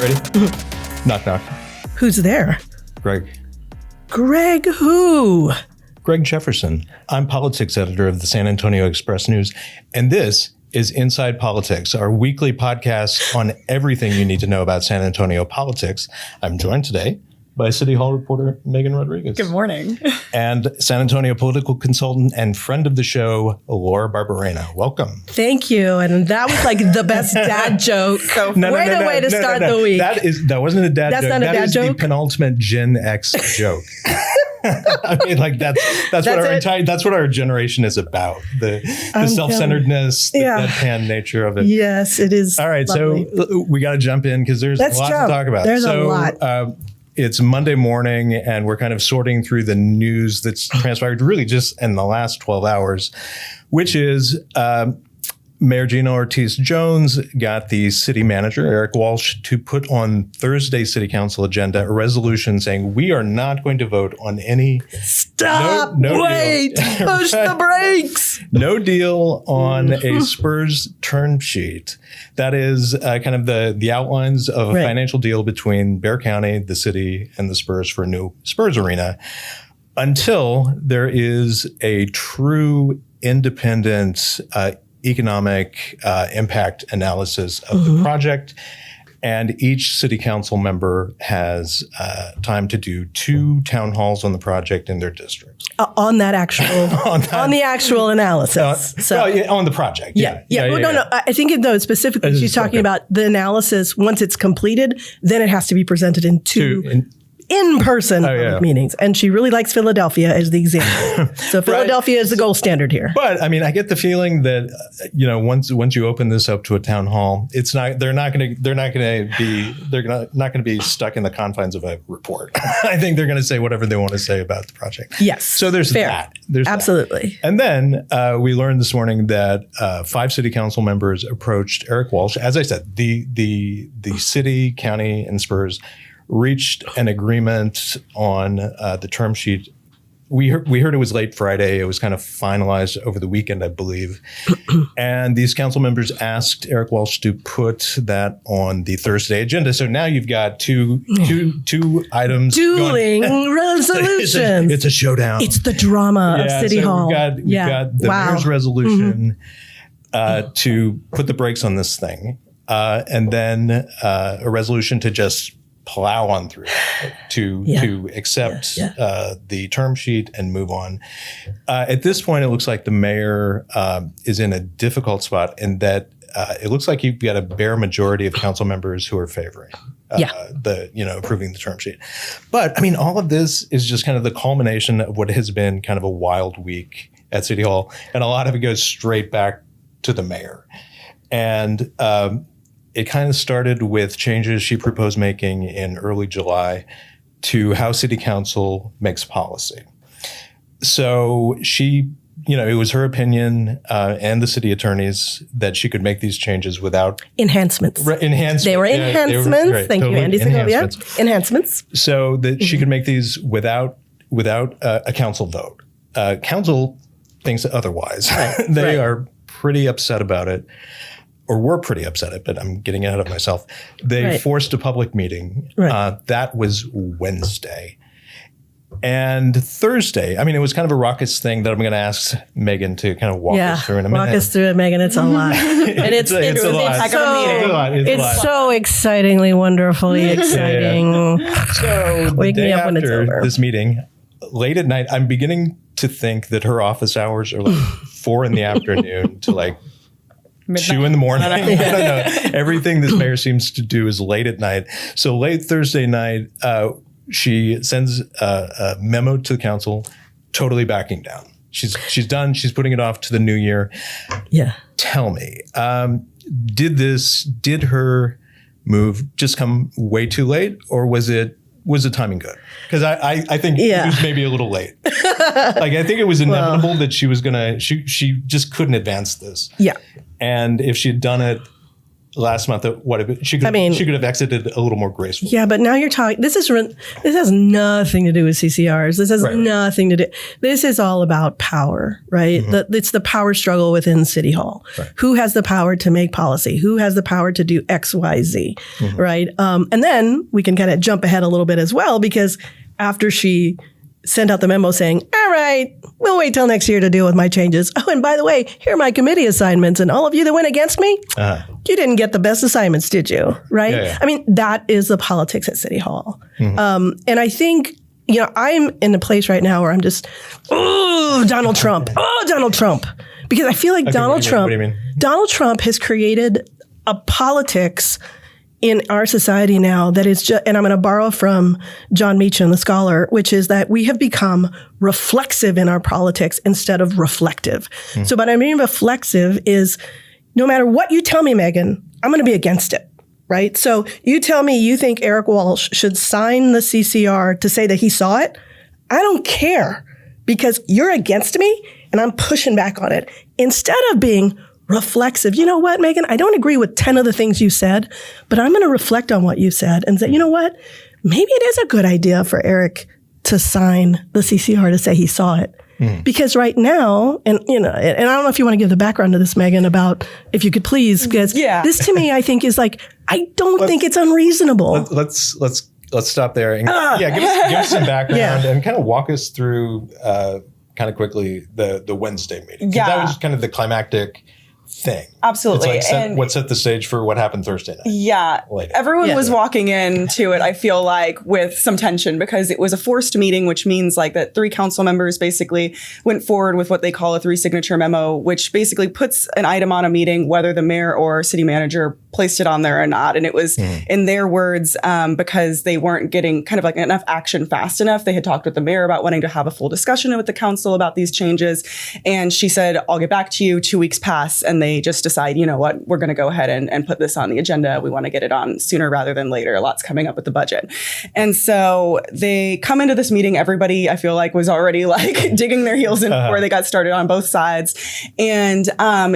Ready? Knock, knock. Who's there? Greg. Greg who? Greg Jefferson. I'm politics editor of the San Antonio Express News, and this is ENside Politics, our weekly podcast on everything you need to know about San Antonio politics. I'm joined today by City Hall reporter Megan Rodriguez. Good morning. And San Antonio political consultant and friend of the show, Laura Barberena. Welcome. Thank you. And that was like the best dad joke. Way to start the week. That wasn't a dad joke. That's not a dad joke? That is the penultimate Gen X joke. I mean, like that's what our generation is about. The self-centeredness, the deadpan nature of it. Yes, it is. All right, lovely. So we got to jump in because there's a lot to talk about. There's a lot. It's Monday morning, and we're kind of sorting through the news that's transpired really just in the last 12 hours, which is Mayor Gina Ortiz Jones got the city manager, Eric Walsh, to put on Thursday's city council agenda a resolution saying we are not going to vote on any... Stop! Wait! Push the brakes! No deal on a Spurs term sheet. That is kind of the outlines of a financial deal between Bexar County, the city, and the Spurs for a new Spurs arena until there is a true independent economic impact analysis of the project. And each city council member has time to do 2 town halls on the project in their districts. On that actual, on the actual analysis. On the project. Yeah. No. I think specifically she's talking about the analysis. Once it's completed, then it has to be presented in two in-person meetings. And she really likes Philadelphia as the example. So Philadelphia is the gold standard here. But I mean, I get the feeling that, once you open this up to a town hall, they're not going to be stuck in the confines of a report. I think they're going to say whatever they want to say about the project. Yes. So there's that. There's absolutely. That. And then we learned this morning that 5 city council members approached Eric Walsh. As I said, the city, county, and Spurs reached an agreement on the term sheet. We heard it was late Friday. It was kind of finalized over the weekend, I believe. And these council members asked Eric Walsh to put that on the Thursday agenda. So now you've got two items. Dueling resolutions. It's a showdown. It's the drama of City Hall. We've got the mayor's resolution to put the brakes on this thing. And then a resolution to just plow on through to accept the term sheet and move on. At this point, it looks like the mayor is in a difficult spot in that it looks like you've got a bare majority of council members who are favoring approving the term sheet. But I mean, all of this is just kind of the culmination of what has been kind of a wild week at City Hall, and a lot of it goes straight back to the mayor. And it kind of started with changes she proposed making in early July to how city council makes policy. So she, it was her opinion and the city attorneys that she could make these changes without enhancements. Enhancements. They were enhancements. Thank you, Andy. Enhancements. So that she could make these without a council vote. Council thinks otherwise. They are pretty upset about it. Or were pretty upset, but I'm getting ahead of myself. They forced a public meeting. That was Wednesday. And Thursday, I mean, it was kind of a raucous thing that I'm going to ask Megan to kind of walk us through in a minute. Walk us through it, Megan. It's a lot. And it's a lot. It's so excitingly, wonderfully exciting. So wake me up when it's over. This meeting, late at night, I'm beginning to think that her office hours are like 4 in the afternoon to like midnight. 2 in the morning. I don't know. Everything this mayor seems to do is late at night. So late Thursday night, she sends a memo to the council, totally backing down. She's done. She's putting it off to the new year. Yeah. Tell me, did her move just come way too late, or was the timing good? Because I think it was maybe a little late. I think it was inevitable that she was she just couldn't advance this. Yeah. And if she had done it last month, she could have exited a little more gracefully. Yeah, but now you're talking. This has nothing to do with CCRs. This has nothing to do. This is all about power, right? It's the power struggle within City Hall. Right. Who has the power to make policy? Who has the power to do X, Y, Z, right? And then we can kind of jump ahead a little bit as well, because after she sent out the memo saying, all right, we'll wait till next year to deal with my changes. Oh, and by the way, here are my committee assignments. And all of you that went against me, you didn't get the best assignments, did you? Right? Yeah. I mean, that is the politics at City Hall. And I think, I'm in a place right now where I'm just, Donald Trump. Oh, Donald Trump. Because I feel like Donald Trump has created a politics in our society now that is just, and I'm going to borrow from John Meacham, the scholar, which is that we have become reflexive in our politics instead of reflective. So what I mean reflexive is no matter what you tell me, Megan, I'm going to be against it, right? So you tell me you think Eric Walsh should sign the CCR to say that he saw it. I don't care because you're against me and I'm pushing back on it instead of being reflexive. You know what, Megan? I don't agree with 10 of the things you said, but I'm going to reflect on what you said and say, you know what? Maybe it is a good idea for Eric to sign the CCR to say he saw it. Because right now, and I don't know if you want to give the background to this, Megan, about if you could please, because this to me, I think is like, I don't think it's unreasonable. Let's stop there and give us some background and kind of walk us through kind of quickly the Wednesday meeting. That was kind of the climactic thing. Absolutely. It's like what set the stage for what happened Thursday night. Yeah. Everyone was walking into it, I feel like, with some tension because it was a forced meeting, which means like that 3 council members basically went forward with what they call a 3-signature memo, which basically puts an item on a meeting, whether the mayor or city manager placed it on there or not. And it was, in their words, because they weren't getting kind of like enough action fast enough. They had talked with the mayor about wanting to have a full discussion with the council about these changes. And she said, I'll get back to you. 2 weeks pass. And they just decide, you know what, we're going to go ahead and put this on the agenda. We want to get it on sooner rather than later. A lot's coming up with the budget. And so they come into this meeting. Everybody, I feel like, was already like digging their heels in before they got started on both sides. And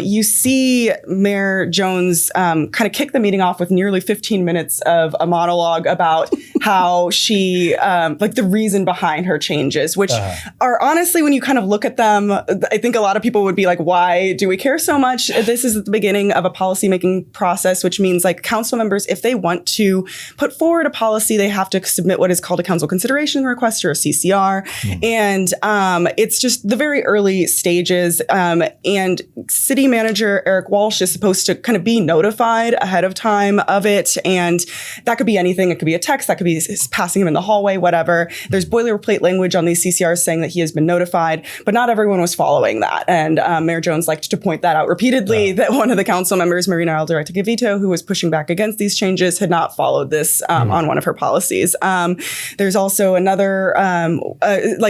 you see Mayor Jones kind of kick the meeting off with nearly 15 minutes of a monologue about how she, like the reason behind her changes, which are honestly, when you kind of look at them, I think a lot of people would be like, why do we care so much? This is at the beginning of a policymaking process, which means like council members, if they want to put forward a policy, they have to submit what is called a council consideration request or a CCR. And it's just the very early stages. And city manager Eric Walsh is supposed to kind of be notified ahead of time of it. And that could be anything. It could be a text. That could be passing him in the hallway, whatever. There's boilerplate language on these CCRs saying that he has been notified, but not everyone was following that. And Mayor Jones liked to point that out repeatedly, that one of the council members, Marina Alderete-Gavito, who was pushing back against these changes, had not followed this on one of her policies. There's also another,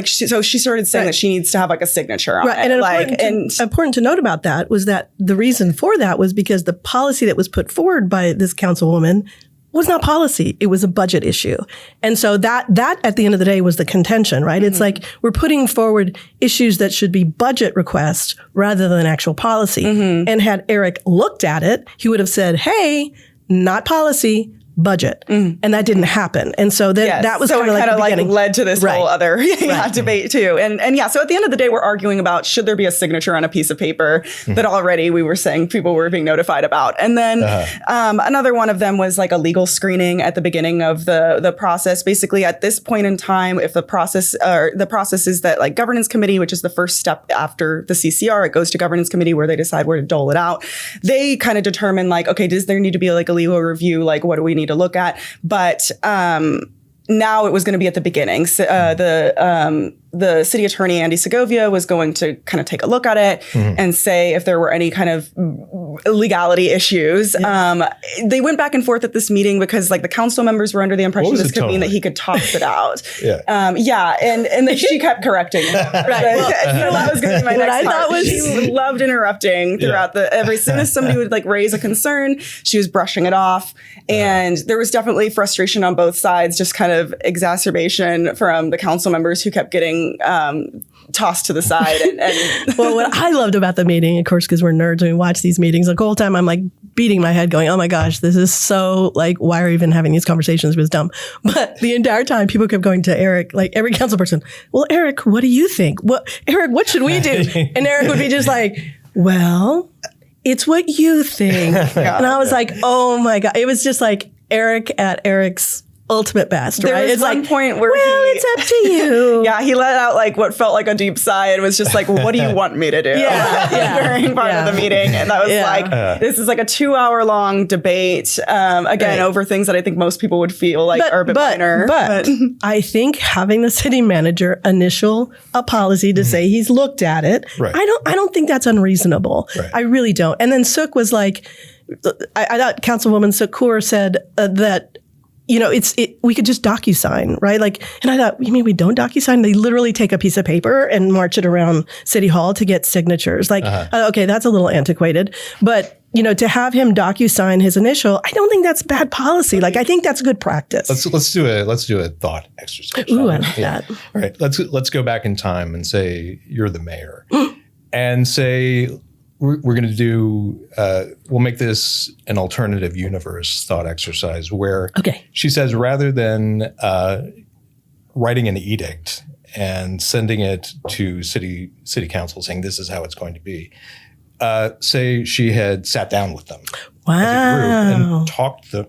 so she started saying that she needs to have like a signature on it. And important to note about that was that the reason for that was because the policy that was put forward by this councilwoman was not policy. It was a budget issue. And so that at the end of the day was the contention, right? It's like we're putting forward issues that should be budget requests rather than actual policy. And had Eric looked at it, he would have said, hey, not policy, budget. And that didn't happen. And so then that was kind of like led to this whole other debate too. And so at the end of the day, we're arguing about should there be a signature on a piece of paper that already we were saying people were being notified about. And then another one of them was like a legal screening at the beginning of the process. Basically, at this point in time, if the process is that like governance committee, which is the first step after the CCR, it goes to governance committee where they decide where to dole it out. They kind of determine like, okay, does there need to be like a legal review? Like, what do we need to look at? But now it was going to be at the beginning. So, the city attorney, Andy Segovia, was going to kind of take a look at it and say if there were any kind of legality issues. They went back and forth at this meeting because like the council members were under the impression this could mean that he could toss it out. And then she kept correcting him. That was going to be my next part. She loved interrupting throughout as soon as somebody would like raise a concern, she was brushing it off. And there was definitely frustration on both sides, just kind of exacerbation from the council members who kept getting getting tossed to the side. And well, what I loved about the meeting, of course, because we're nerds and we watch these meetings, the whole time I'm like beating my head going, oh my gosh, this is so like, why are we even having these conversations? It was dumb. But the entire time people kept going to Eric, like every council person, well, Eric, what do you think? Eric, what should we do? And Eric would be just like, well, it's what you think. And I was like, oh my God. It was just like Eric at Eric's ultimate best, right? There was one point where it's up to you. Yeah, he let out like what felt like a deep sigh and was just like, what do you want me to do? During part of the meeting. And that was like, this is like a 2-hour long debate, again, over things that I think most people would feel like are a bit minor. But I think having the city manager initial a policy to say he's looked at it, I don't think that's unreasonable. I really don't. And then Sook was like, I thought Councilwoman Sook said that, you know, we could just DocuSign, right? Like, and I thought, you mean we don't DocuSign? They literally take a piece of paper and march it around City Hall to get signatures. Like, okay, that's a little antiquated. But, you know, to have him DocuSign his initial, I don't think that's bad policy. Like, I think that's good practice. Let's do a thought exercise. Ooh, I like that. All right, let's go back in time and say you're the mayor, and say, we're going to do, we'll make this an alternative universe thought exercise where she says rather than writing an edict and sending it to city council saying this is how it's going to be, say she had sat down with them as a group and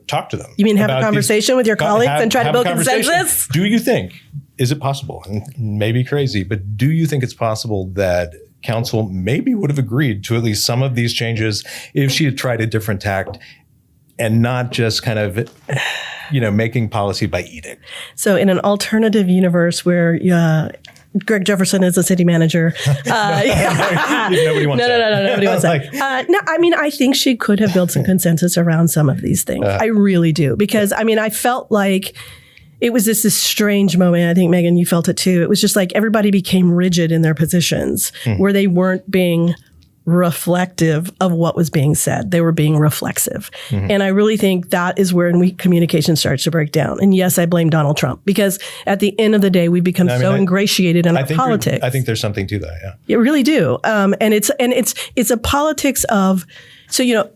talked to them. You mean have a conversation with your colleagues and try to build consensus? Do you think, is it possible, and maybe crazy, but do you think it's possible that council maybe would have agreed to at least some of these changes if she had tried a different tact and not just kind of, you know, making policy by edict? So in an alternative universe where Greg Jefferson is the city manager. Nobody wants that. Nobody wants that. No, I mean, I think she could have built some consensus around some of these things. I really do. Because, I mean, I felt like it was this strange moment. I think, Megan, you felt it too. It was just like everybody became rigid in their positions where they weren't being reflective of what was being said. They were being reflexive. And I really think that is where communication starts to break down. And yes, I blame Donald Trump because at the end of the day, we become ingratiated in our politics. I think there's something to that. Yeah, you really do. And it's a politics of, so, you know,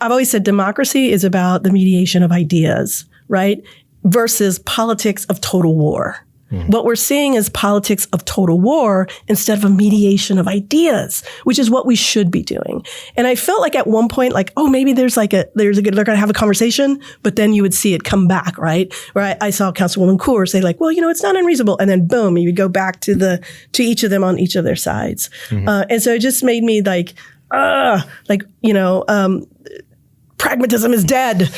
I've always said democracy is about the mediation of ideas, right? Versus politics of total war. What we're seeing is politics of total war instead of a mediation of ideas, which is what we should be doing. And I felt like at one point, like, oh, maybe they're going to have a conversation, but then you would see it come back, right? Where I saw Councilwoman Coor say like, well, you know, it's not unreasonable. And then boom, you would go back to each of them on each of their sides. And so it just made me like, you know, pragmatism is dead.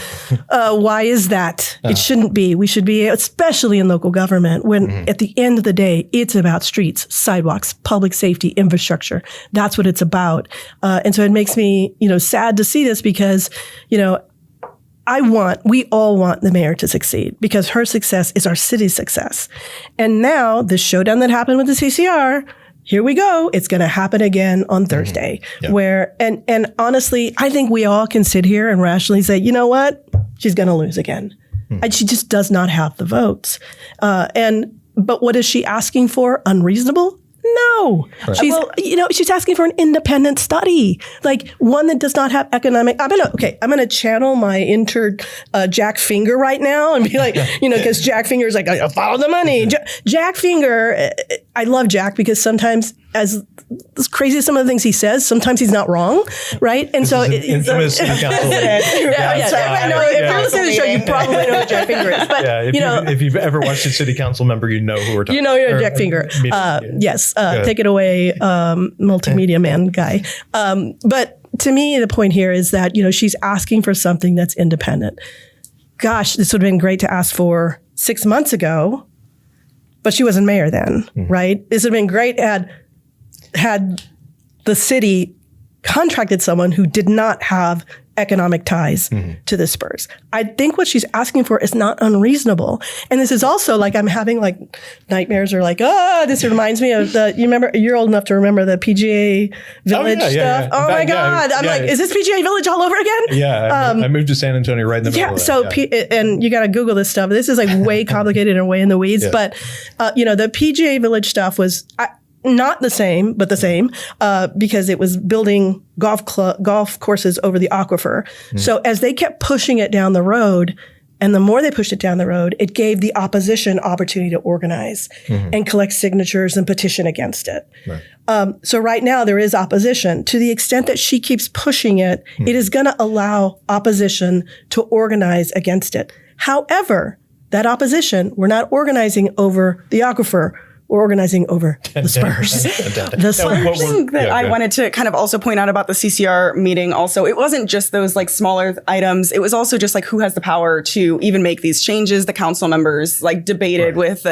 Why is that? It shouldn't be. We should be, especially in local government, when at the end of the day, it's about streets, sidewalks, public safety, infrastructure. That's what it's about. And so it makes me, you know, sad to see this because, you know, we all want the mayor to succeed because her success is our city's success. And now the showdown that happened with the CCR, here we go. It's going to happen again on Thursday where, and honestly, I think we all can sit here and rationally say, you know what? She's going to lose again. And she just does not have the votes. But what is she asking for? Unreasonable? No. Right. She's asking for an independent study, like one that does not have economic. I'm gonna channel my Jack Finger right now and be like, you know, because Jack Finger is like, I follow the money. Jack Finger, I love Jack because sometimes, as crazy as some of the things he says, sometimes he's not wrong, right? And so infamous if you're listening to the show, you probably know who Jack Finger is. But if you've ever watched a city council member, you know who we're talking about. You know Jack Finger. Yes. Take it away, multimedia man guy. But to me, the point here is that, you know, she's asking for something that's independent. Gosh, this would have been great to ask for 6 months ago, but she wasn't mayor then, right? This would have been great had the city contracted someone who did not have economic ties to the Spurs. I think what she's asking for is not unreasonable. And this is also like I'm having like nightmares or like, this reminds me of you're old enough to remember the PGA Village stuff. Yeah. Oh my God. I'm like, is this PGA Village all over again? Yeah. I moved to San Antonio right in the middle of that. And you got to Google this stuff. This is like way complicated and way in the weeds. Yeah. But, the PGA Village stuff was not the same, but the same, because it was building golf courses over the aquifer. So as they kept pushing it down the road, and the more they pushed it down the road, it gave the opposition opportunity to organize and collect signatures and petition against it. Right. So right now there is opposition. To the extent that she keeps pushing it, it is going to allow opposition to organize against it. However, that opposition, we're not organizing over the aquifer. We're organizing over the Spurs. One thing that I wanted to kind of also point out about the CCR meeting also, it wasn't just those like smaller items. It was also just like who has the power to even make these changes. The council members like debated with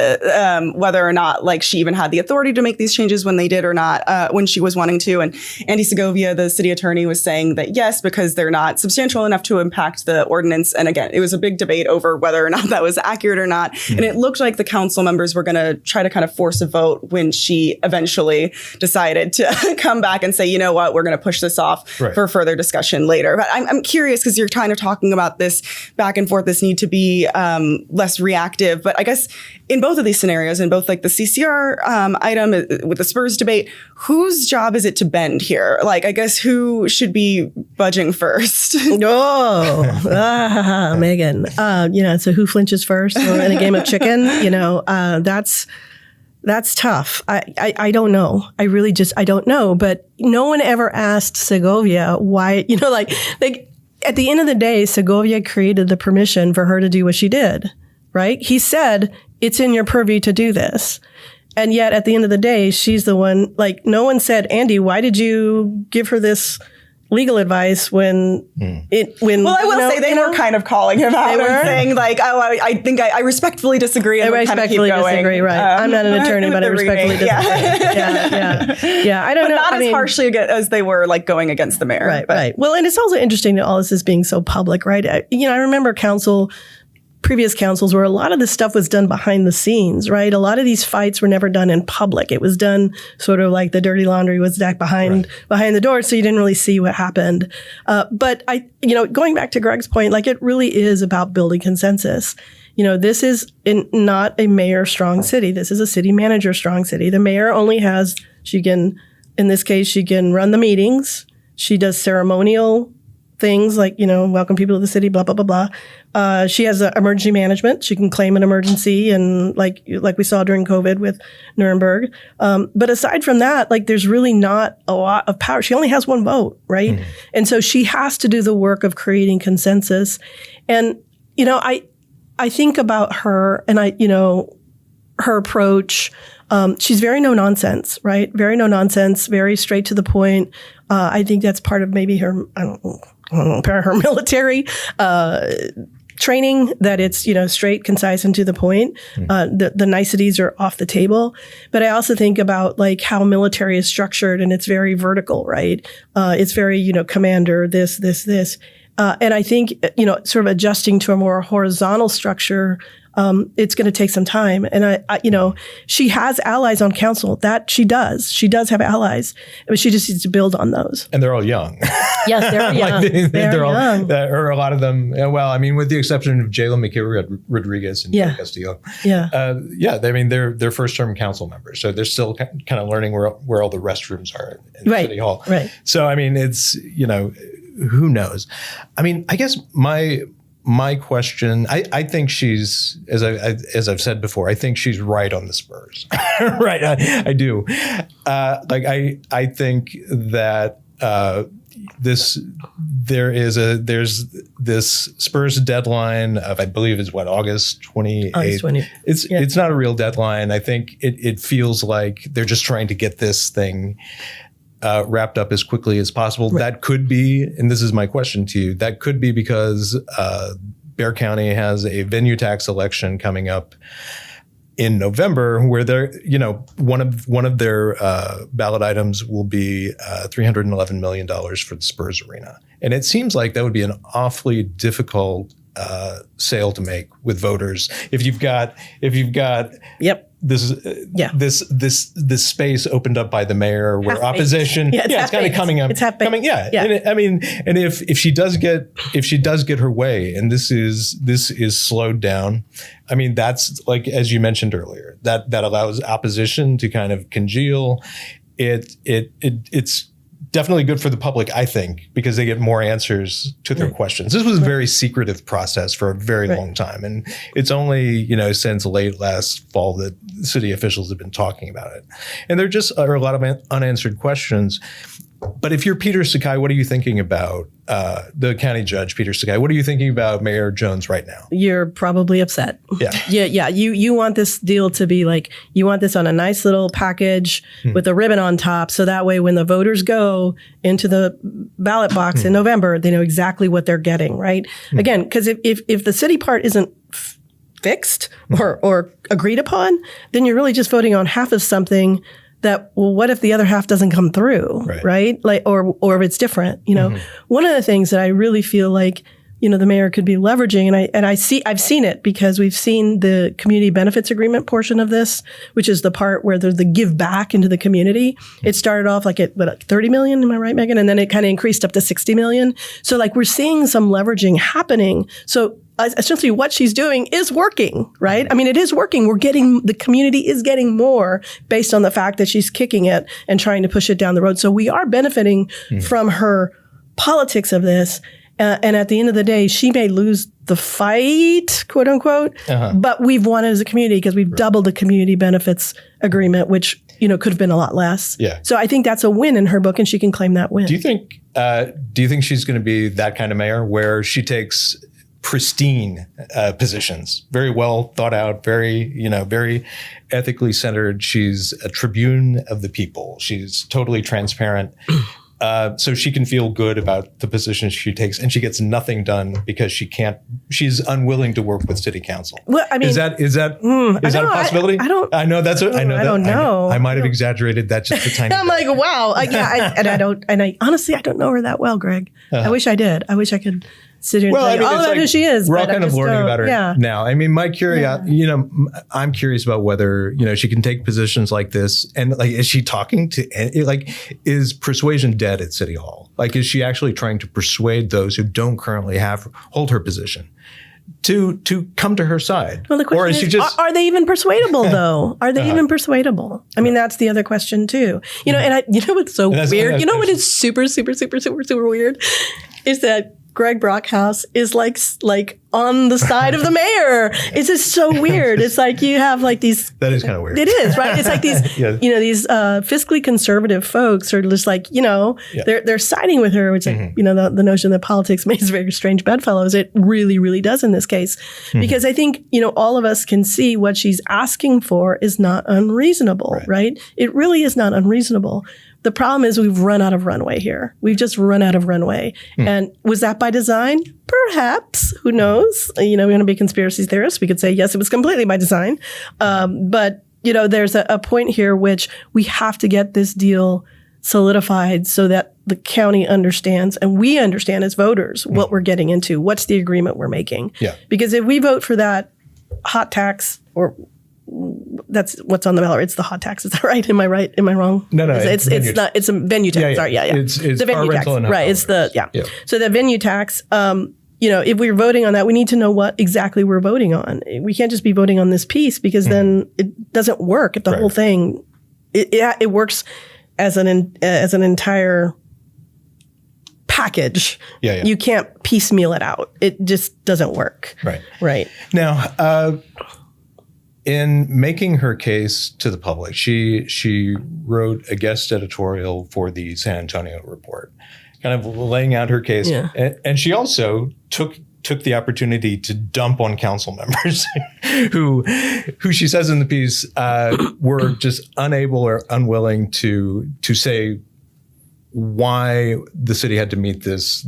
whether or not like she even had the authority to make these changes when they did or not, when she was wanting to. And Andy Segovia, the city attorney, was saying that yes, because they're not substantial enough to impact the ordinance. And again, it was a big debate over whether or not that was accurate or not. And it looked like the council members were going to try to kind of force a vote when she eventually decided to come back and say, you know what, we're going to push this off for further discussion later. But I'm curious because you're kind of talking about this back and forth, this need to be less reactive. But I guess in both of these scenarios, in both like the CCR item with the Spurs debate, whose job is it to bend here? Like, I guess who should be budging first? Megan. So who flinches first in a game of chicken? That's tough. I don't know. I really I don't know. But no one ever asked Segovia why, at the end of the day, Segovia created the permission for her to do what she did, right? He said, it's in your purview to do this. And yet at the end of the day, she's the one, no one said, Andy, why did you give her this legal advice when I will say they were kind of calling him out and saying like, I think I respectfully disagree. And respectfully disagree, right. I'm not an attorney, but I respectfully disagree. Yeah. I don't know. Not as harshly as they were like going against the mayor. Right. Well, and it's also interesting that all this is being so public, right? I remember previous councils where a lot of this stuff was done behind the scenes, right? A lot of these fights were never done in public. It was done sort of like the dirty laundry was done behind the door, so you didn't really see what happened. But going back to Greg's point, it really is about building consensus. This is not a mayor strong city. This is a city manager strong city. The mayor only in this case, she can run the meetings. She does ceremonial things like, welcome people to the city, blah, blah, blah, blah. She has emergency management. She can claim an emergency, and like we saw during COVID with Nuremberg. But aside from that, there's really not a lot of power. She only has one vote, right? Mm-hmm. And so she has to do the work of creating consensus. And, I think about her and her approach. She's very no nonsense, right? Very no nonsense, very straight to the point. I think that's part of maybe her, her military training, that it's, straight, concise, and to the point. The niceties are off the table. But I also think about how military is structured, and it's very vertical, right? It's very, commander, this. And I think, sort of adjusting to a more horizontal structure, it's going to take some time. And she has allies on council. That she does. She does have allies, but she just needs to build on those. And they're all young. Yes, they're young. They're all young. Or a lot of them. With the exception of Jayla McKay-Rodriguez and Joe Castillo. They're first term council members, so they're still kind of learning where all the restrooms are in City Hall. Right. So it's who knows? I guess my question, I think she's, as I've said before, I think she's right on the Spurs. Right, I do. I think that there's this Spurs deadline of, I believe, is August 28th. It's not a real deadline. I think it feels like they're just trying to get this thing wrapped up as quickly as possible. Right. That could be, and this is my question to you, that could be because Bexar County has a venue tax election coming up in November, where they're, one of their ballot items will be $311 million for the Spurs arena. And it seems like that would be an awfully difficult sale to make with voters if you've got this space opened up by the mayor where opposition it's kind of coming up. It's happening. And if she does get her way, and this is slowed down, I mean, that's like, as you mentioned earlier, that allows opposition to kind of congeal. It's definitely good for the public, I think, because they get more answers to their questions. This was a very secretive process for a very long time. And it's only, since late last fall that city officials have been talking about it. And there just are a lot of unanswered questions. But if you're Peter Sakai, what are you thinking about the county judge, Peter Sakai? What are you thinking about Mayor Jones right now? You're probably upset. Yeah. You want this deal to be like, you want this on a nice little package with a ribbon on top. So that way, when the voters go into the ballot box in November, they know exactly what they're getting, right? Again, because if the city part isn't fixed or agreed upon, then you're really just voting on half of something that, well, what if the other half doesn't come through, right? Like, or if it's different, One of the things that I really feel like, the mayor could be leveraging, and I've seen it because we've seen the community benefits agreement portion of this, which is the part where there's the give back into the community. It started off like at 30 million, am I right, Megan? And then it kind of increased up to 60 million. So like we're seeing some leveraging happening. So essentially what she's doing is working, right? I mean, it is working. The community is getting more based on the fact that she's kicking it and trying to push it down the road. So we are benefiting from her politics of this. And at the end of the day, she may lose the fight, quote unquote, but we've won as a community because we've doubled the community benefits agreement, which, could have been a lot less. Yeah. So I think that's a win in her book, and she can claim that win. Do you think she's going to be that kind of mayor where she takes pristine positions, very well thought out, very ethically centered? She's a tribune of the people. She's totally transparent. So she can feel good about the positions she takes, and she gets nothing done because she's unwilling to work with city council. Well, I mean, is that a possibility? I don't know. I might have exaggerated that just a tiny I'm bit. like, wow. I honestly, I don't know her that well, Greg. I wish I did. I wish I could sit here and tell you all about who she is. We're all kind of learning about her now. I mean, my curiosity, I'm curious about whether, she can take positions like this, and like, is she talking to, is persuasion dead at City Hall? Like, is she actually trying to persuade those who don't currently hold her position to come to her side? Well, the question is, are they even persuadable though? Are they even persuadable? I mean, that's the other question too. And what's so weird? What is super, super, super, super, super weird is that Greg Brockhouse is like on the side of the mayor. It's just so weird. It's like you have like these. That is kind of weird. It is, right? It's like these, these fiscally conservative folks are just like, they're siding with her, which the notion that politics makes very strange bedfellows. It really, really does in this case, because I think all of us can see what she's asking for is not unreasonable, right? It really is not unreasonable. The problem is we've run out of runway here. We've just run out of runway. And was that by design? Perhaps. Who knows? We want to be conspiracy theorists. We could say, yes, it was completely by design. But, there's a point here which we have to get this deal solidified so that the county understands and we understand as voters what we're getting into. What's the agreement we're making? Yeah. Because if we vote for that hot tax, or that's what's on the ballot. It's the hot tax. Is that right? Am I right? Am I wrong? No. It's not. It's a venue tax. Yeah. Sorry. Yeah. It's the venue tax. Right. It's the yeah. So the venue tax. If we're voting on that, we need to know what exactly we're voting on. We can't just be voting on this piece because then it doesn't work. The whole thing, it works as an entire package. Yeah. You can't piecemeal it out. It just doesn't work. Right. Now, in making her case to the public, she wrote a guest editorial for the San Antonio Report, kind of laying out her case. Yeah. And she also took the opportunity to dump on council members who she says in the piece were just unable or unwilling to say why the city had to meet this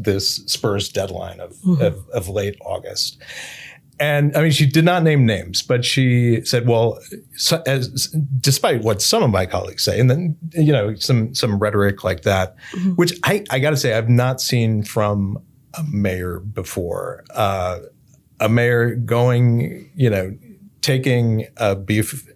Spurs deadline of late August. And I mean, she did not name names, but she said, well, despite what some of my colleagues say, and then, some rhetoric like that, which I got to say, I've not seen from a mayor before. A mayor going, taking a beef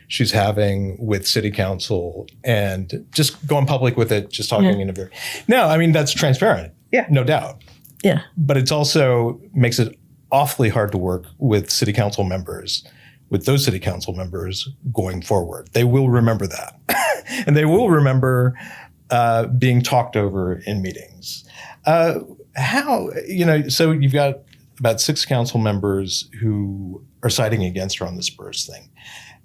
she's having with city council and just going public with it, just talking in a very, no, I mean, that's transparent. Yeah. No doubt. Yeah. But it's also makes it awfully hard to work with city council members, with those city council members going forward. They will remember that. And they will remember being talked over in meetings. So you've got about 6 council members who are siding against her on the Spurs thing.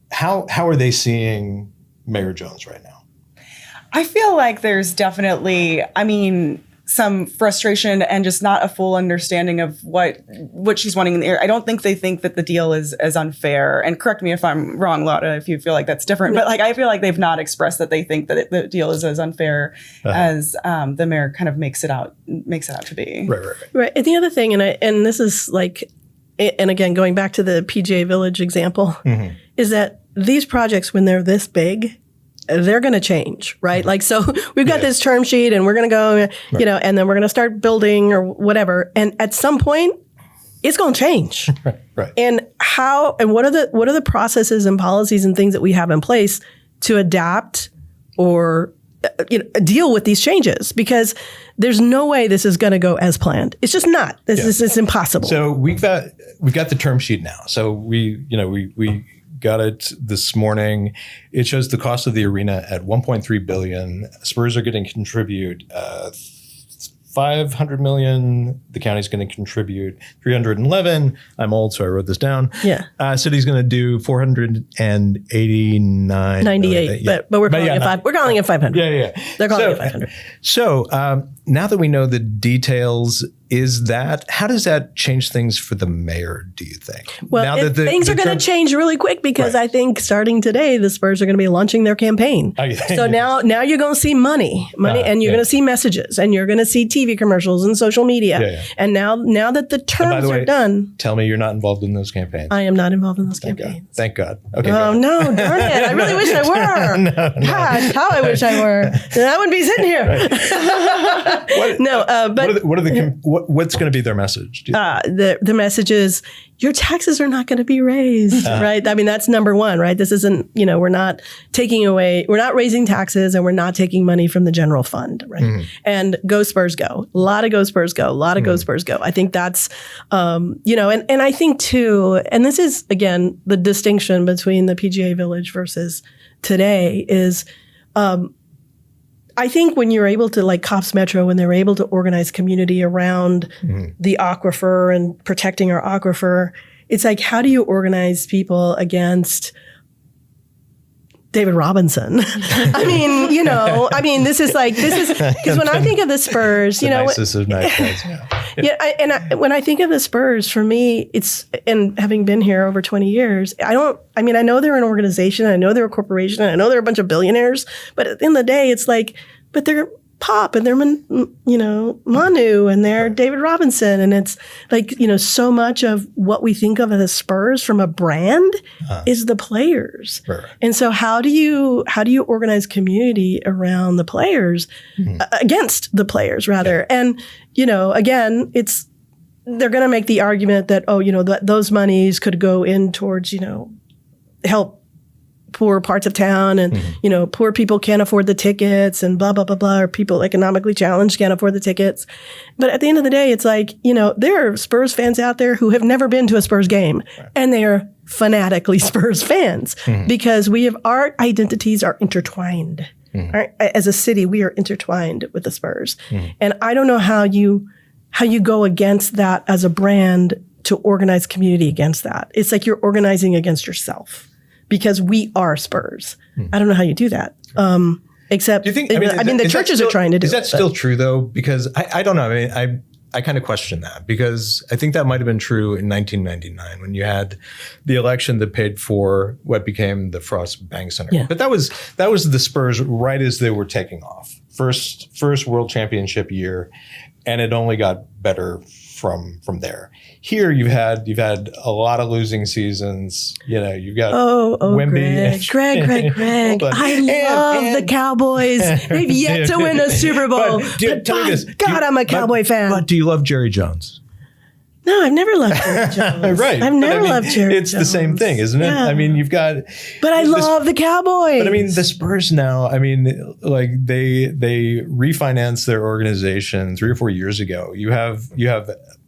How are they seeing Mayor Jones right now? I feel like there's definitely, some frustration and just not a full understanding of what she's wanting in the air. I don't think they think that the deal is as unfair. And correct me if I'm wrong, Laura, if you feel like that's different. But I feel like they've not expressed that they think that the deal is as unfair as the mayor kind of makes it out to be. Right. And the other thing, and this is and again, going back to the PGA Village example, is that these projects, when they're this big, they're going to change, right? So we've got this term sheet and we're going to go, and then we're going to start building or whatever. And at some point, it's going to change. Right. And what are the processes and policies and things that we have in place to adapt or deal with these changes? Because there's no way this is going to go as planned. It's just not. This is impossible. So we've got the term sheet now. So we got it this morning. It shows the cost of the arena at $1.3 billion. Spurs are going to contribute $500 million. The county's going to contribute $311. I'm old, so I wrote this down. Yeah. City's going to do $489. 98. But we're calling it $500. We're calling it $500. Yeah. They're calling it $500. So now that we know the details, how does that change things for the mayor, do you think? Well, things are going to change really quick because I think starting today, the Spurs are going to be launching their campaign. So now you're going to see money, and you're going to see messages, and you're going to see TV commercials and social media. And now that the terms are done. Tell me you're not involved in those campaigns. I am not involved in those campaigns. Thank God. Okay. Oh, no, darn it. I really wish I were. Gosh, how I wish I were. Then I wouldn't be sitting here. What's going to be their message? The message is your taxes are not going to be raised, right? I mean, that's number one, right? This isn't, we're not raising taxes and we're not taking money from the general fund, right? And go Spurs go. A lot of go Spurs go. A lot of go Spurs go. I think that's, and I think too, and this is, again, the distinction between the PGA Village versus today is, I think when you're able to, like Cops Metro, when they're able to organize community around the aquifer and protecting our aquifer, it's like, how do you organize people against David Robinson? this is because when I think of the Spurs, nicest of nice guys. When I think of the Spurs, for me, and having been here over 20 years, I know they're an organization, I know they're a corporation, I know they're a bunch of billionaires, but at the end of the day, it's like, but they're Pop and they're, Manu and they're David Robinson. And it's like, so much of what we think of as Spurs from a brand is the players. Right. And so how do you organize community around the players, against the players rather? Yeah. And, again, they're going to make the argument that, those monies could go in towards, help poor parts of town and, poor people can't afford the tickets and blah, blah, blah, blah, or people economically challenged can't afford the tickets. But at the end of the day, it's like, there are Spurs fans out there who have never been to a Spurs game, and they are fanatically Spurs fans because our identities are intertwined. As a city, we are intertwined with the Spurs. And I don't know how you go against that as a brand to organize community against that. It's like you're organizing against yourself. Because we are Spurs. I don't know how you do that. Except, do you think, the churches are trying to do it. Is that still true, though? Because I don't know. I kind of question that because I think that might have been true in 1999 when you had the election that paid for what became the Frost Bank Center. Yeah. But that was the Spurs right as they were taking off. First World Championship year, and it only got better from there. Here you've had a lot of losing seasons. You know, you've got Wemby. Greg. I love the Cowboys. They've yet to win a Super Bowl. Tell me this. God, I'm a Cowboy fan. But do you love Jerry Jones? No, I've never loved Jerry Jones. Right. I've never loved Jerry Jones. It's the same thing, isn't it? Yeah. I mean, you've got... But I love the Cowboys. But I mean, the Spurs now, I mean, like they refinanced their organization 3 or 4 years ago. You have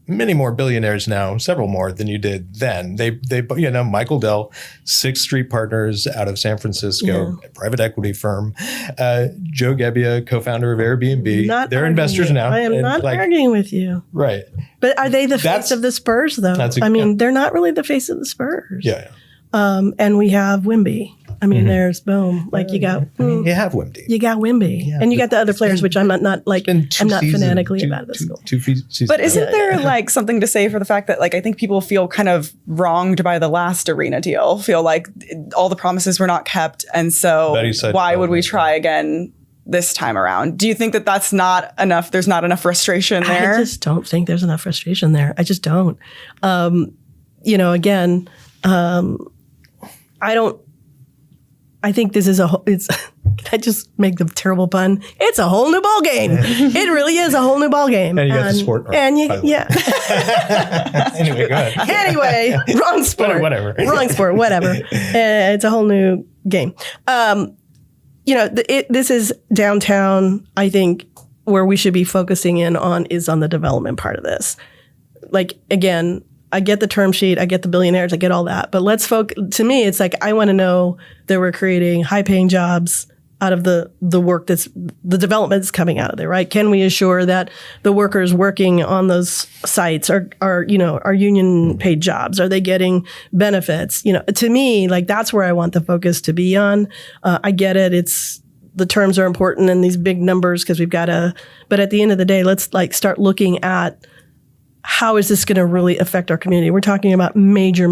many more billionaires now, several more than you did then. They you know, Michael Dell, 6th Street Partners out of San Francisco, a private equity firm. Joe Gebbia, co-founder of Airbnb. They're investors now. I am not arguing with you. Right. But are they the face of the Spurs, though? They're not really the face of the Spurs. Yeah. And we have Wemby. I mean, there's boom. Like you got. You have Wemby. You got Wemby, and you got the other players, which I'm not like. I'm not fanatically about this school. But isn't there like something to say for the fact that like I think people feel kind of wronged by the last arena deal? Feel like all the promises were not kept, and so why would we try again this time around? Do you think that that's not enough? There's not enough frustration there. I just don't think there's enough frustration there. I just don't. You know, again. I think this is can I just make the terrible pun? It's a whole new ball game. It really is a whole new ball game. And you got the sport. Anyway, go ahead. Anyway, wrong sport. Whatever. Wrong sport, whatever. It's a whole new game. You know, this is downtown, I think, where we should be focusing in on is on the development part of this. Like, again, I get the term sheet, I get the billionaires, I get all that. But let's focus. To me, it's like I want to know that we're creating high-paying jobs out of the work the development that's coming out of there, right? Can we assure that the workers working on those sites are union-paid jobs? Are they getting benefits? You know, to me, like that's where I want the focus to be on. I get it. The terms are important and these big numbers because we've got to. But at the end of the day, let's like start looking at. How is this going to really affect our community? We're talking about major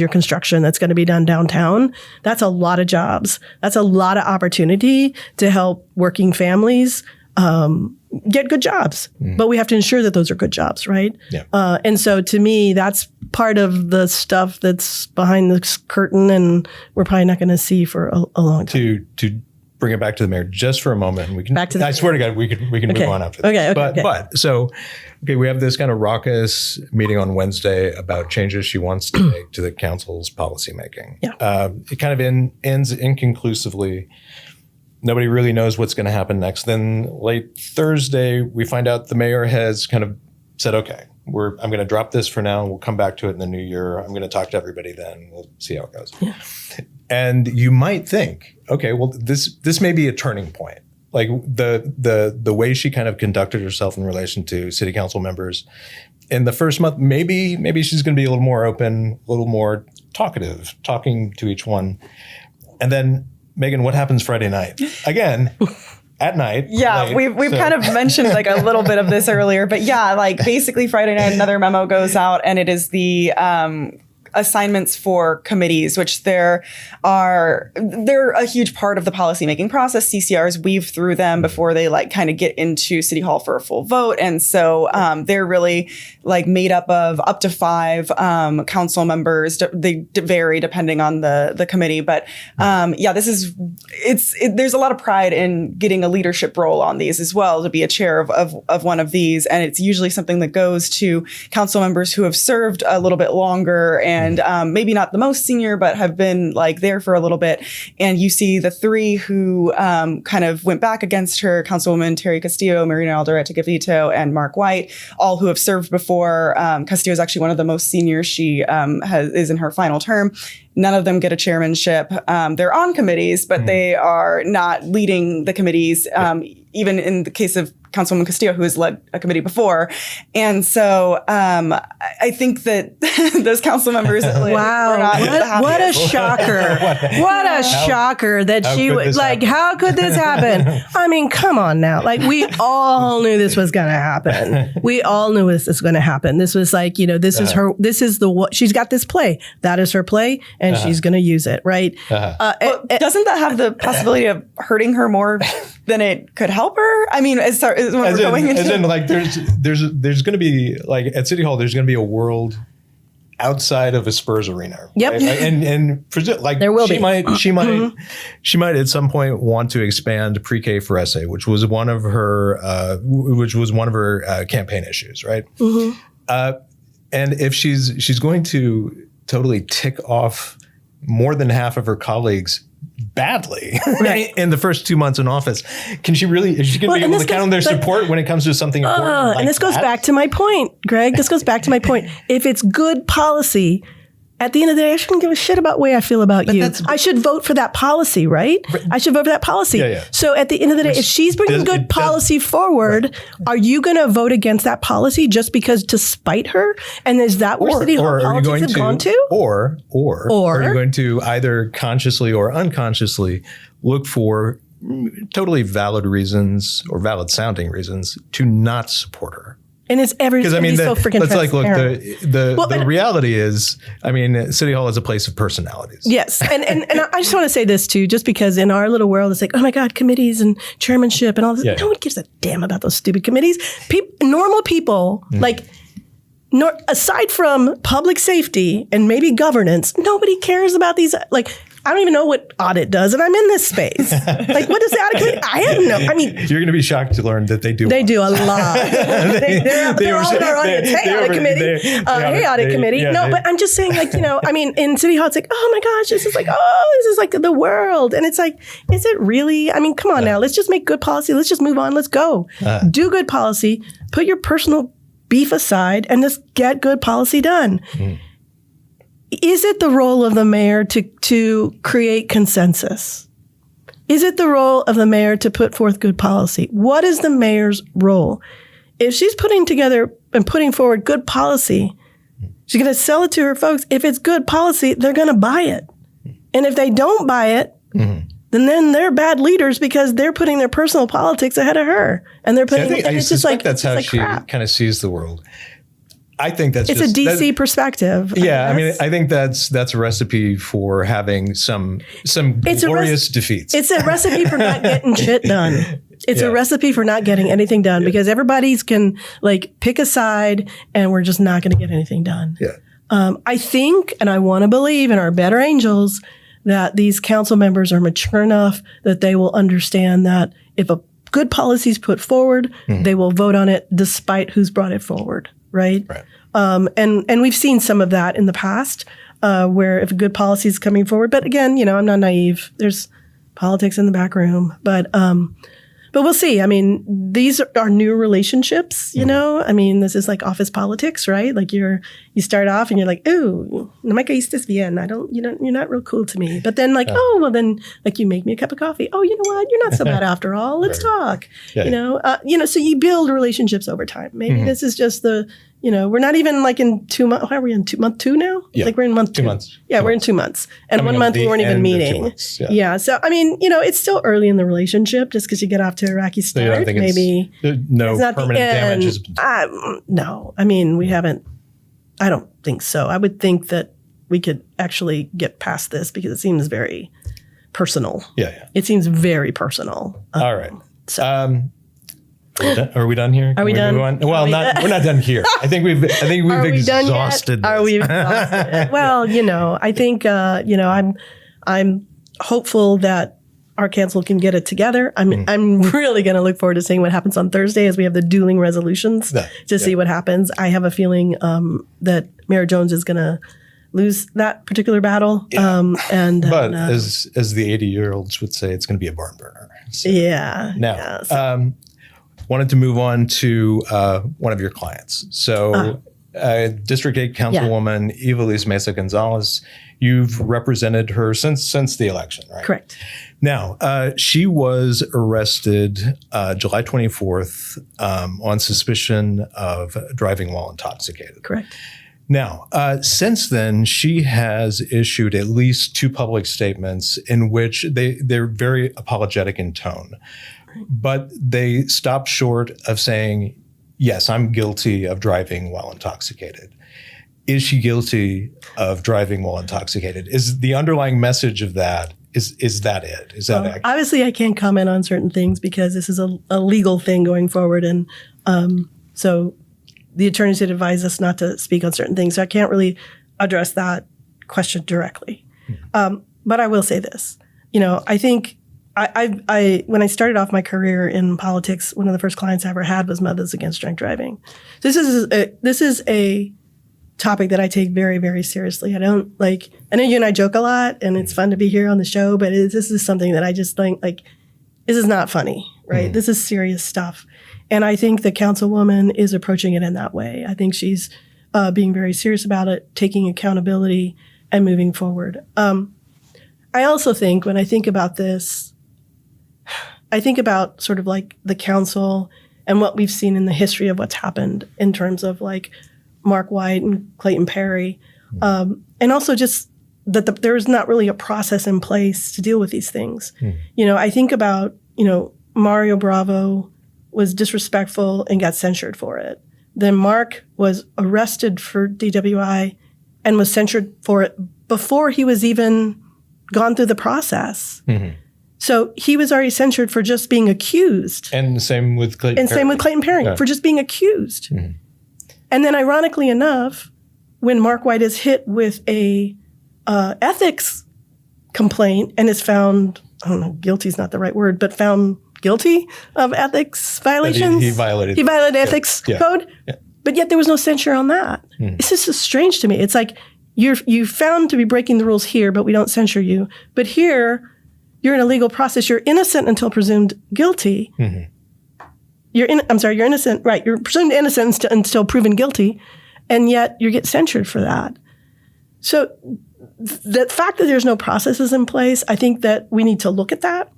construction that's going to be done downtown. That's a lot of jobs. That's a lot of opportunity to help working families get good jobs. But we have to ensure that those are good jobs, right? Yeah. And so to me, that's part of the stuff that's behind the curtain and we're probably not going to see for a long time. To bring it back to the mayor just for a moment. And we can. I swear to God, we can move on after this. Okay. We have this kind of raucous meeting on Wednesday about changes she wants to make to the council's policymaking. Yeah. It kind of ends inconclusively. Nobody really knows what's going to happen next. Then late Thursday, we find out the mayor has kind of said, okay, I'm going to drop this for now. We'll come back to it in the new year. I'm going to talk to everybody then. We'll see how it goes. Yeah. And you might think, okay, well, this may be a turning point. Like the way she kind of conducted herself in relation to city council members in the first month, maybe she's going to be a little more open, a little more talkative, talking to each one. And then, Megan, what happens Friday night? Again, at night. Yeah, we've kind of mentioned like a little bit of this earlier, but yeah, like basically Friday night, another memo goes out and it is the assignments for committees, which they're a huge part of the policymaking process. CCRs weave through them before they like kind of get into City Hall for a full vote. And so they're really like made up of up to 5 council members. They vary depending on the committee. But there's a lot of pride in getting a leadership role on these as well, to be a chair of one of these. And it's usually something that goes to council members who have served a little bit longer and maybe not the most senior, but have been like there for a little bit. And you see the 3 who kind of went back against her, Councilwoman Terry Castillo, Marina Alderete-Gavito, and Mark White, all who have served before. Castillo is actually one of the most senior. She is in her final term. None of them get a chairmanship. They're on committees, but they are not leading the committees, even in the case of Councilwoman Castillo, who has led a committee before. And so I think that those council members. Wow. What a shocker. What a shocker that she would like, how could this happen? I mean, come on now. Like we all knew this was going to happen. We all knew this was going to happen. This was like, this is her, she's got this play. That is her play and she's going to use it. Right. Doesn't that have the possibility of hurting her more than it could help her? I mean, there's going to be like at City Hall, there's going to be a world outside of a Spurs arena. Yep. Right? And like there will she might at some point want to expand pre-K for essay, which was one of her campaign issues, right? Mm-hmm. And if she's going to totally tick off more than half of her colleagues badly in the first 2 months in office, is she going to be able to count on their support when it comes to something important? Like and this goes back to my point, Greg. This goes back to my point. If it's good policy, at the end of the day, I shouldn't give a shit about the way I feel about you. I should vote for that policy, right? I should vote for that policy. Yeah. So at the end of the day, if she's bringing good policy forward, are you going to vote against that policy just because to spite her? And is that where City Hall politics have gone to? Or are you going to either consciously or unconsciously look for totally valid reasons or valid sounding reasons to not support her? And it's everything. So freaking transparent. The reality is, City Hall is a place of personalities. Yes. And I just want to say this too, just because in our little world, it's like, oh my God, committees and chairmanship and all this. Yeah. No one gives a damn about those stupid committees. Normal people, aside from public safety and maybe governance, nobody cares about these. Like, I don't even know what audit does, and I'm in this space. Like, what does the audit committee? I have no. You're going to be shocked to learn that they do. They do a lot. they're all in our audience. Hey, audit committee. Hey, audit committee. No, but I'm just saying, in City Hall, it's like, oh my gosh, this is like the world, and it's like, is it really? Come on now, let's just make good policy. Let's just move on. Let's go. Do good policy. Put your personal beef aside, and just get good policy done. Is it the role of the mayor to create consensus? Is it the role of the mayor to put forth good policy? What is the mayor's role? If she's putting together and putting forward good policy, she's going to sell it to her folks. If it's good policy, they're going to buy it. And if they don't buy it, then they're bad leaders because they're putting their personal politics ahead of her. And they're putting I suspect that's how she kind of sees the world. I think it's a DC perspective. Yeah, I think that's a recipe for having some glorious defeats. It's a recipe for not getting shit done. It's a recipe for not getting anything done because everybody's can pick a side and we're just not going to get anything done. Yeah. I think, and I want to believe in our better angels, that these council members are mature enough that they will understand that if a good policy is put forward, they will vote on it despite who's brought it forward. Right. And we've seen some of that in the past where if a good policy is coming forward. But again, I'm not naive. There's politics in the back room. But we'll see. These are new relationships, this is like office politics, right? Like you start off and you're like, ooh, no me caíste bien. You're not real cool to me. But then you make me a cup of coffee. Oh, you know what? You're not so bad after all. Let's talk. Yeah. So you build relationships over time. Maybe this is just we're not even in 2 months. How are we in month 2 now? Yeah. We're in month 2. 2 months. Yeah, we're in 2 months. And 1 month we weren't even meeting. Yeah. So, it's still early in the relationship just because you get off to a rocky start. So maybe no permanent damages. No. We haven't. I don't think so. I would think that we could actually get past this because it seems very personal. Yeah. It seems very personal. All right. Are we done here? Are we done? Well, we're not done here. I think we've exhausted this. Are we exhausted? Well, I think I'm hopeful that our council can get it together. I'm really going to look forward to seeing what happens on Thursday as we have the dueling resolutions to see what happens. I have a feeling that Mayor Jones is going to lose that particular battle. Yeah. But as the 80-year-olds would say, it's going to be a barn burner. So, now, wanted to move on to one of your clients. So District 8 Councilwoman Evelise Mesa Gonzalez, you've represented her since the election, right? Correct. Now, she was arrested July 24th on suspicion of driving while intoxicated. Correct. Now, since then, she has issued at least 2 public statements in which they're very apologetic in tone, but they stop short of saying, yes, I'm guilty of driving while intoxicated. Is she guilty of driving while intoxicated? Is the underlying message of that, is that it? Is that accurate? Obviously, I can't comment on certain things because this is a legal thing going forward. And so the attorneys had advised us not to speak on certain things. So I can't really address that question directly. But I will say this. I think when I started off my career in politics, one of the first clients I ever had was Mothers Against Drunk Driving. This is a topic that I take very, very seriously. I know you and I joke a lot and it's fun to be here on the show, but this is something that I just think this is not funny, right? This is serious stuff. And I think the councilwoman is approaching it in that way. I think she's being very serious about it, taking accountability and moving forward. I also think when I think about this, I think about sort of the council and what we've seen in the history of what's happened in terms of Mark White and Clayton Perry, and also just that there's not really a process in place to deal with these things. I think about, Mario Bravo was disrespectful and got censured for it. Then Mark was arrested for DWI and was censured for it before he was even gone through the process. So he was already censured for just being accused. And the same with Clayton Perry. For just being accused. And then ironically enough, when Mark White is hit with a ethics complaint and is found, I don't know, guilty is not the right word, but found guilty of ethics violations. He violated ethics code, but yet there was no censure on that. It's just so strange to me. It's you found to be breaking the rules here, but we don't censure you. But here, you're in a legal process. You're innocent until presumed guilty. You're innocent, right? You're presumed innocent until proven guilty, and yet you get censured for that. So the fact that there's no processes in place, I think that we need to look at that.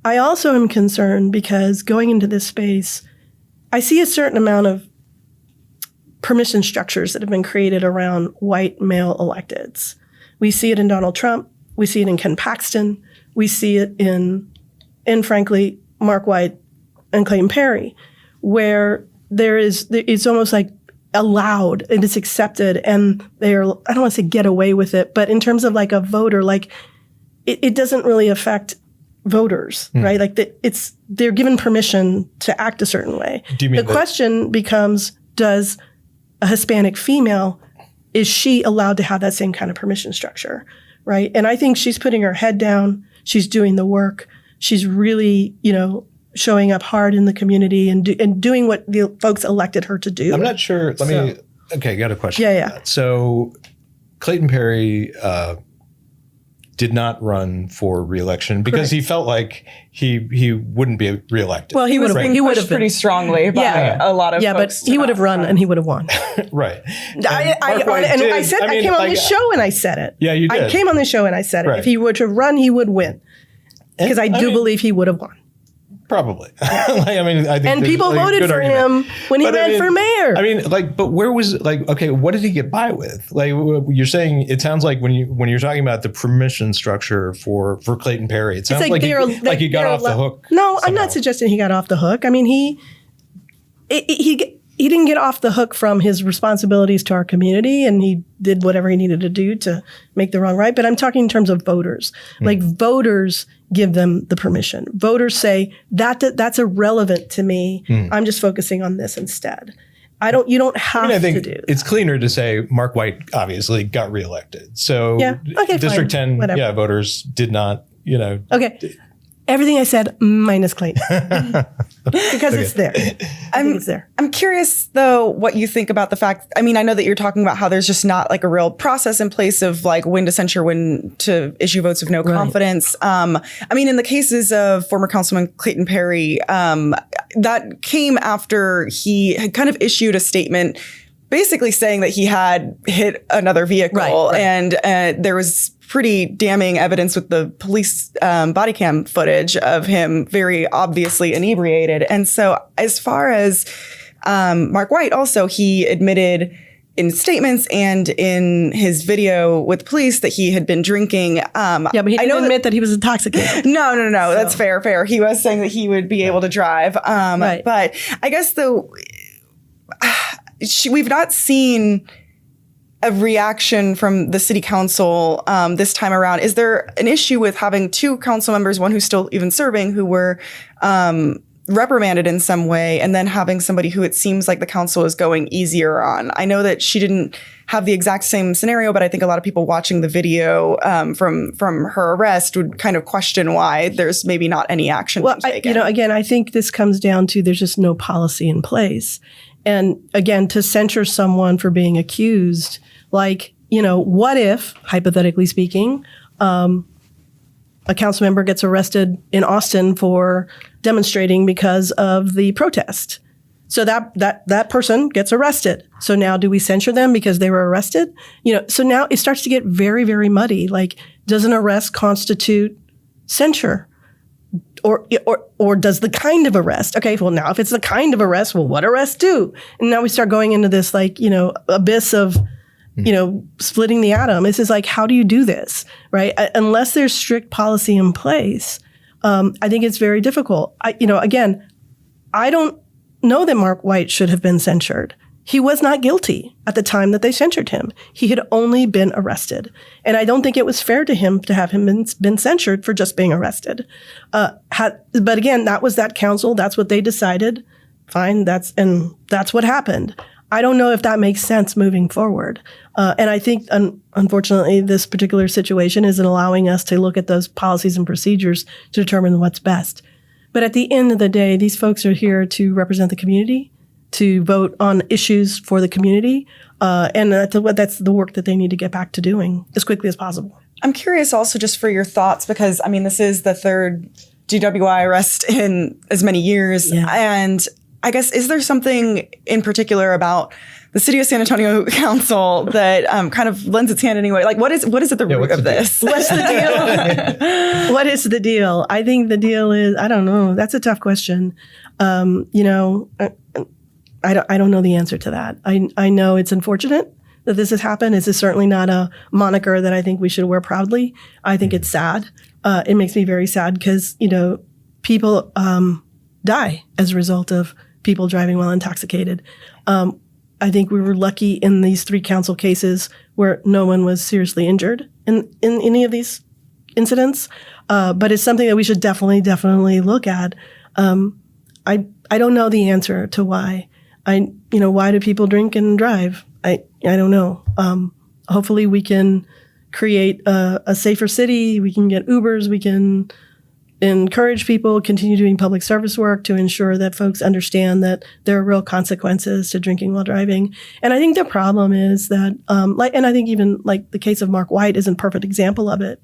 I also am concerned because going into this space, I see a certain amount of permission structures that have been created around white male electeds. We see it in Donald Trump. We see it in Ken Paxton. We see it in frankly, Mark White and Clayton Perry, where it's almost allowed and it's accepted and I don't want to say get away with it, but in terms of a voter, it doesn't really affect voters, right? They're given permission to act a certain way. Do you mean the question becomes, does a Hispanic female, is she allowed to have that same kind of permission structure, right? And I think she's putting her head down. She's doing the work. She's really, showing up hard in the community and doing what the folks elected her to do. I'm not sure. Okay, got a question. Yeah. So Clayton Perry did not run for re-election because he felt like he wouldn't be reelected. Well, he would have pretty strongly by a lot of folks. But he would have run and he would have won. Right. I came on this show and I said it. Yeah, you did. I came on this show and I said it. Right. If he were to run, he would win. Because I believe he would have won. Probably. I think and people voted for him when he ran for mayor. But where was okay, what did he get by with? You're saying, it sounds like when you're talking about the permission structure for Clayton Perry, it sounds he got off the hook. No, somehow. I'm not suggesting he got off the hook. He didn't get off the hook from his responsibilities to our community, and he did whatever he needed to do to make the wrong right. But I'm talking in terms of voters. Voters give them the permission. Voters say that's irrelevant to me. I'm just focusing on this instead. You don't have to do that. It's cleaner to say Mark White obviously got reelected. So District 10 voters did not, Okay. Everything I said minus Clayton. Because it's there. It's there. I'm curious, though, what you think about the fact, I know that you're talking about how there's just not a real process in place of when to censure, when to issue votes of no confidence. In the cases of former Councilman Clayton Perry, that came after he had kind of issued a statement basically saying that he had hit another vehicle. Right. And there was pretty damning evidence with the police body cam footage of him very obviously inebriated. And so as far as Mark White, also, he admitted in statements and in his video with police that he had been drinking. But he didn't admit that he was intoxicated. No. So. That's fair. He was saying that he would be able to drive. Right. But I guess we've not seen a reaction from the city council this time around. Is there an issue with having two council members, one who's still even serving, who were reprimanded in some way, and then having somebody who it seems like the council is going easier on? I know that she didn't have the exact same scenario, but I think a lot of people watching the video from her arrest would kind of question why there's maybe not any action taken. Again, I think this comes down to there's just no policy in place. And again, to censure someone for being accused, what if, hypothetically speaking, a council member gets arrested in Austin for demonstrating because of the protest? So that person gets arrested. So now do we censure them because they were arrested? So now it starts to get very, very muddy. Does an arrest constitute censure? Or does the kind of arrest? Okay, well, now if it's the kind of arrest, well, what arrest do? And now we start going into this abyss of splitting the atom. This is how do you do this, right? Unless there's strict policy in place, I think it's very difficult. I don't know that Mark White should have been censured. He was not guilty at the time that they censured him. He had only been arrested. And I don't think it was fair to him to have him been censured for just being arrested. But again, that was that council. That's what they decided. Fine. That's what happened. I don't know if that makes sense moving forward. And I think, unfortunately, this particular situation isn't allowing us to look at those policies and procedures to determine what's best. But at the end of the day, these folks are here to represent the community, to vote on issues for the community. And that's the work that they need to get back to doing as quickly as possible. I'm curious also just for your thoughts, because, this is the third DWI arrest in as many years. Yeah. And I guess, is there something in particular about the City of San Antonio Council that kind of lends its hand anyway? What is at the root of this? What's the deal? What is the deal? I think the deal is, I don't know. That's a tough question. I don't know the answer to that. I know it's unfortunate that this has happened. This is certainly not a moniker that I think we should wear proudly. I think it's sad. It makes me very sad because, people die as a result of people driving while intoxicated. I think we were lucky in these 3 council cases where no one was seriously injured in any of these incidents. But it's something that we should definitely look at. I don't know the answer to why. Why do people drink and drive? I don't know. Hopefully we can create a safer city. We can get Ubers. We can encourage people, continue doing public service work to ensure that folks understand that there are real consequences to drinking while driving. And I think the problem is that, and I think even the case of Mark White is a perfect example of it,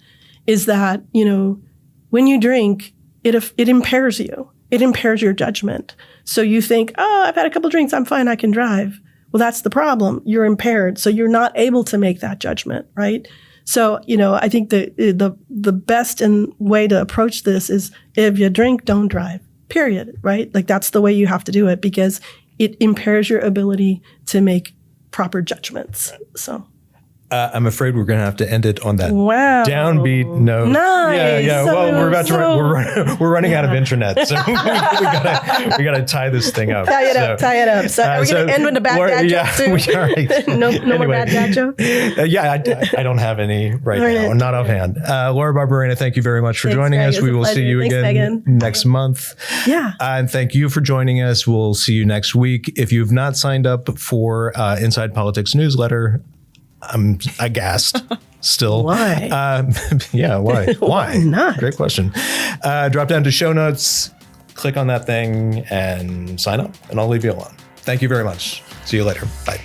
is that, when you drink, it impairs you. It impairs your judgment. So you think, oh, I've had a couple drinks, I'm fine, I can drive. Well, that's the problem. You're impaired. So you're not able to make that judgment, right? So, I think the best way to approach this is if you drink, don't drive, period, right? That's the way you have to do it because it impairs your ability to make proper judgments. So. I'm afraid we're going to have to end it on that downbeat note. Nice. Yeah. Well, we're running out of internet, so we gotta tie this thing up. Tie it up. So are we going to end with a bad dad joke too? Right. no more bad dad jokes? I don't have any right now, not offhand. Laura Barberena, thank you very much for joining us. We will see you again next month. Yeah. And thank you for joining us. We'll see you next week. If you've not signed up for ENside Politics newsletter, I'm aghast still. Why? Why? Why not? Great question. Drop down to show notes, click on that thing and sign up, and I'll leave you alone. Thank you very much. See you later. Bye.